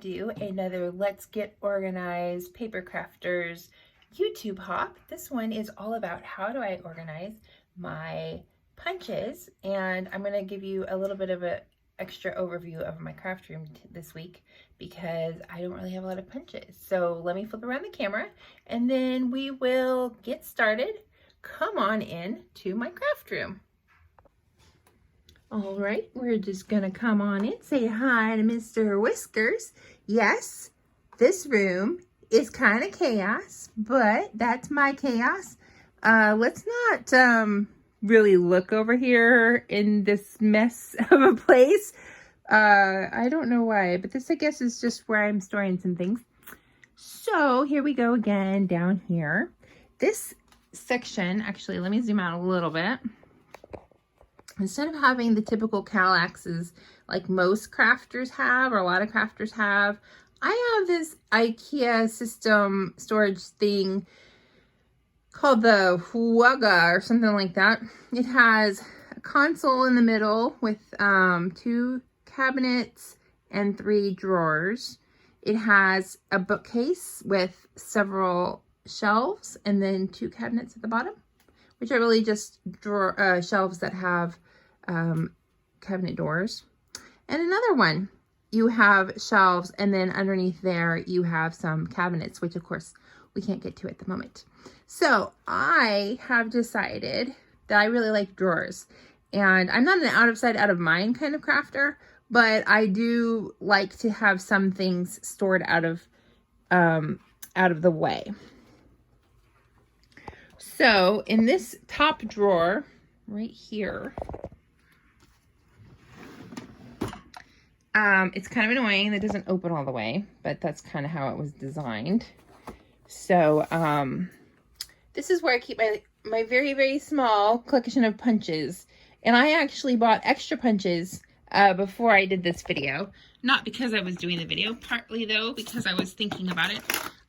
do another Let's Get Organized Paper Crafters YouTube hop. This one is all about how do I organize my punches, and I'm going to give you a little bit of an extra overview of my craft room this week because I don't really have a lot of punches. So let me flip around the camera and then we will get started. Come on in to my craft room. All right, we're just gonna come on in, say hi to Mr. Whiskers. Yes, this room is kind of chaos, but that's my chaos. Let's not really look over here in this mess of a place. I don't know why, but this I guess is just where I'm storing some things. So here we go again down here. This section, actually, let me zoom out a little bit. Instead of having the typical cowl axes like most crafters have, or a lot of crafters have, I have this IKEA system storage thing called the Huaga or something like that. It has a console in the middle with 2 cabinets and 3 drawers. It has a bookcase with several shelves and then 2 cabinets at the bottom, which are really just shelves that have cabinet doors. And another one, you have shelves, and then underneath there you have some cabinets, which of course we can't get to at the moment. So I have decided that I really like drawers, and I'm not an out of sight, out of mind kind of crafter, but I do like to have some things stored out of the way. So in this top drawer right here, it's kind of annoying that it doesn't open all the way, but that's kind of how it was designed. So this is where I keep my very, very small collection of punches. And I actually bought extra punches before I did this video. Not because I was doing the video, partly though because I was thinking about it.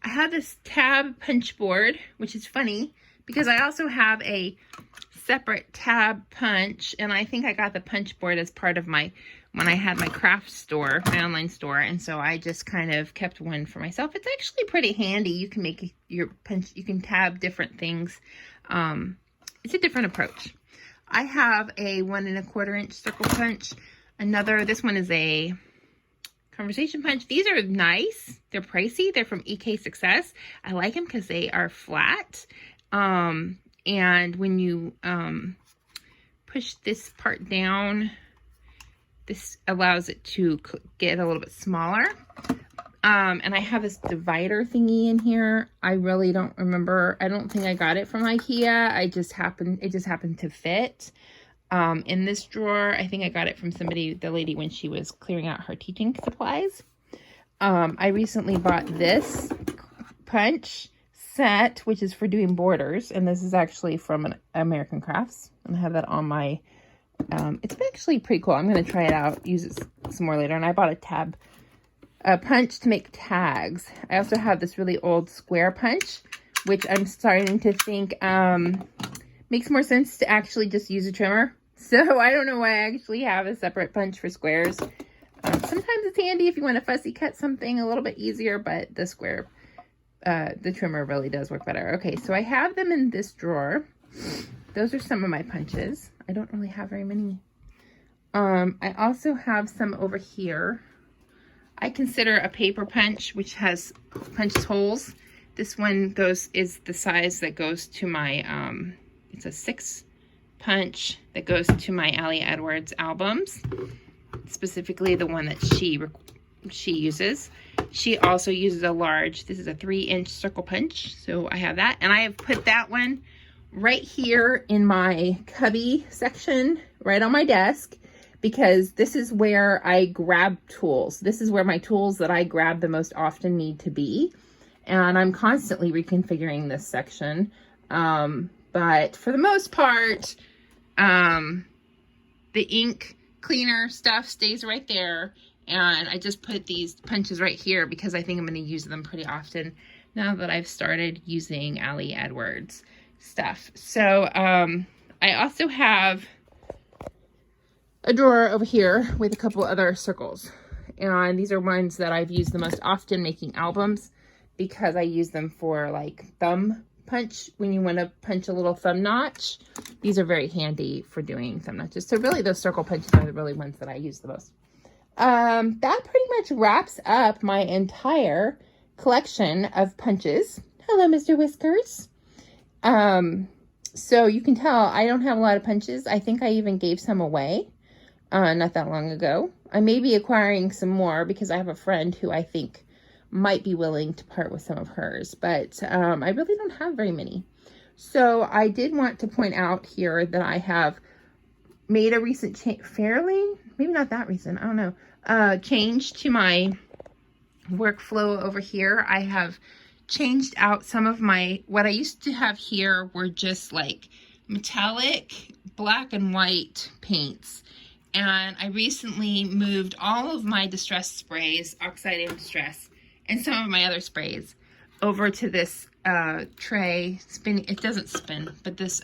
I have this tab punch board, which is funny because I also have a separate tab punch, and I think I got the punch board as part of when I had my craft store, my online store, and so I just kind of kept one for myself. It's actually pretty handy. You can make your punch, you can tab different things. It's a different approach. I have a 1 1/4 inch circle punch. This one is a conversation punch. These are nice. They're pricey. They're from EK Success. I like them because they are flat. And when you push this part down, this allows it to get a little bit smaller. And I have this divider thingy in here. I really don't remember. I don't think I got it from IKEA. It just happened to fit. In this drawer, I think I got it from the lady when she was clearing out her teaching supplies. I recently bought this punch set, which is for doing borders, and this is actually from American Crafts, and I have that on my it's actually pretty cool. I'm going to try it out, use it some more later. And I bought a punch to make tags. I also have this really old square punch, which I'm starting to think makes more sense to actually just use a trimmer. So I don't know why I actually have a separate punch for squares. Sometimes it's handy if you want to fussy cut something a little bit easier, but the square the trimmer really does work better. Okay, so I have them in this drawer. Those are some of my punches. I don't really have very many. I also have some over here. I consider a paper punch, which has punched holes. This one is the size that goes to my, it's a 6 punch that goes to my Allie Edwards albums, specifically the one that she uses. She also uses a large, this is a 3-inch circle punch, so I have that. And I have put that one right here in my cubby section, right on my desk, because this is where I grab tools. This is where my tools that I grab the most often need to be. And I'm constantly reconfiguring this section. But for the most part, the ink cleaner stuff stays right there. And I just put these punches right here because I think I'm going to use them pretty often now that I've started using Allie Edwards stuff. So I also have a drawer over here with a couple other circles. and these are ones that I've used the most often making albums because I use them for like thumb punch. When you want to punch a little thumb notch, these are very handy for doing thumb notches. So really those circle punches are the really ones that I use the most. That pretty much wraps up my entire collection of punches. Hello, Mr. Whiskers. So you can tell I don't have a lot of punches. I think I even gave some away not that long ago. I may be acquiring some more because I have a friend who I think might be willing to part with some of hers, but I really don't have very many. So I did want to point out here that I have made a recent fairly, maybe not that recent, I don't know, change to my workflow over here. I have changed out some of my, what I used to have here were just like metallic black and white paints. And I recently moved all of my distress sprays, oxide and distress, and some of my other sprays over to this tray, spinning, it doesn't spin, but this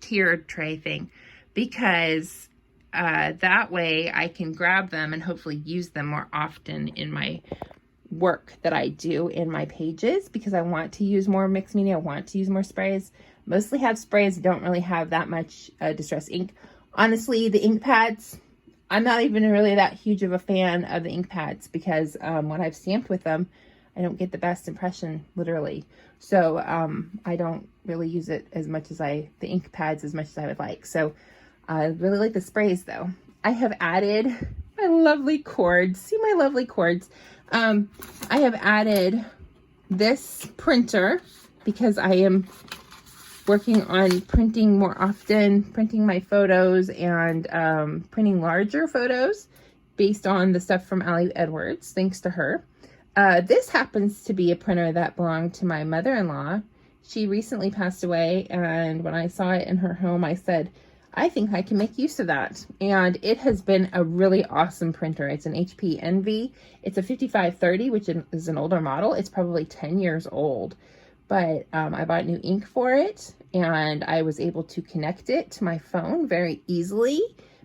tiered tray thing, because that way I can grab them and hopefully use them more often in my work that I do in my pages, because I want to use more mixed media, I want to use more sprays. Mostly have sprays, don't really have that much distress ink. Honestly, the ink pads, I'm not even really that huge of a fan of the ink pads because when I've stamped with them, I don't get the best impression, literally. So I don't really use it as much as the ink pads as much as I would like. So I really like the sprays though. I have added my lovely cords. See my lovely cords. I have added this printer because I am working on printing more often, printing my photos and printing larger photos based on the stuff from Allie Edwards, thanks to her. This happens to be a printer that belonged to my mother-in-law. She recently passed away, and when I saw it in her home, I said, I think I can make use of that. And it has been a really awesome printer. It's an HP Envy. It's a 5530, which is an older model. It's probably 10 years old. But I bought new ink for it, and I was able to connect it to my phone very easily.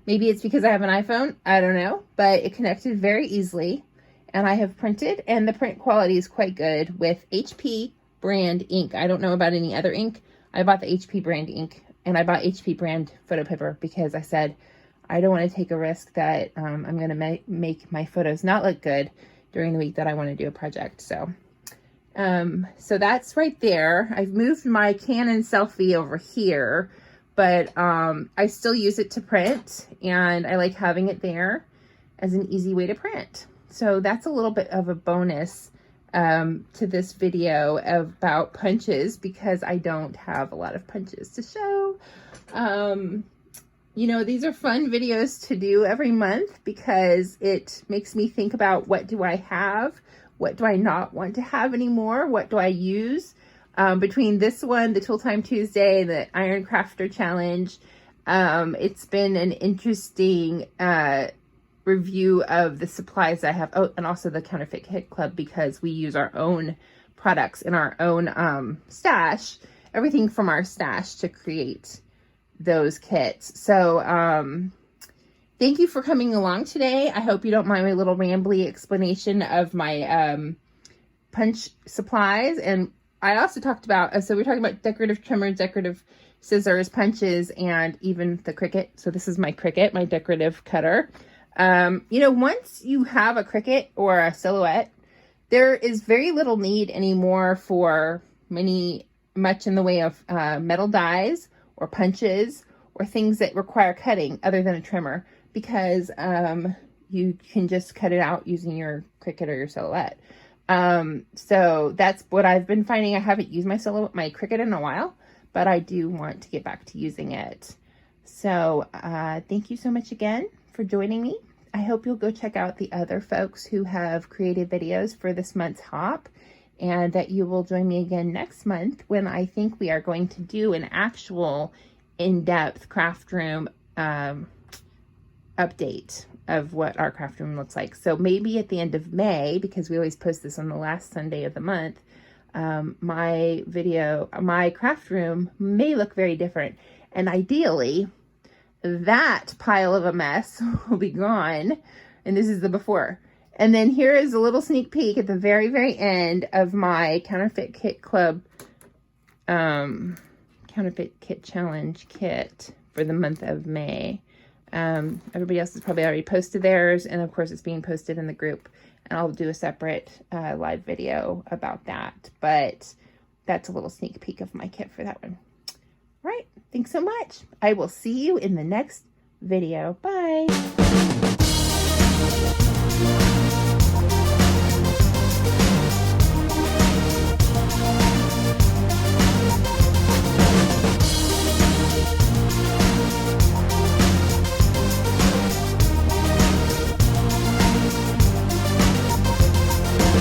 Maybe it's because I have an iPhone, I don't know, but it connected very easily, and I have printed, and the print quality is quite good with HP brand ink. I don't know about any other ink. I bought the HP brand ink, and I bought HP brand photo paper because I said I don't want to take a risk that I'm going to make my photos not look good during the week that I want to do a project. So that's right there. I've moved my Canon selfie over here, but I still use it to print, and I like having it there as an easy way to print. So that's a little bit of a bonus to this video about punches, because I don't have a lot of punches to show. You know, these are fun videos to do every month because it makes me think about what do I have? What do I not want to have anymore? What do I use? Between this one, the Tool Time Tuesday, the Iron Crafter Challenge, it's been an interesting review of the supplies I have. Oh, and also the Counterfeit Kit Club, because we use our own products in our own stash, everything from our stash to create those kits. So, thank you for coming along today. I hope you don't mind my little rambly explanation of my punch supplies. And I also talked about, so we're talking about decorative trimmers, decorative scissors, punches, and even the Cricut. So this is my Cricut, my decorative cutter. You know, once you have a Cricut or a Silhouette, there is very little need anymore for much in the way of metal dies or punches or things that require cutting other than a trimmer, because you can just cut it out using your Cricut or your Silhouette. So that's what I've been finding. I haven't used my Cricut in a while, but I do want to get back to using it. So thank you so much again for joining me. I hope you'll go check out the other folks who have created videos for this month's hop, and that you will join me again next month when I think we are going to do an actual in-depth craft room update of what our craft room looks like. So maybe at the end of May, because we always post this on the last Sunday of the month, my craft room may look very different. And ideally, that pile of a mess will be gone. And this is the before. And then here is a little sneak peek at the very, very end of my Counterfeit Kit Club Counterfeit Kit Challenge kit for the month of May. Everybody else has probably already posted theirs, and of course it's being posted in the group, and I'll do a separate live video about that, but that's a little sneak peek of my kit for that one. All right, thanks so much. I will see you in the next video. Bye.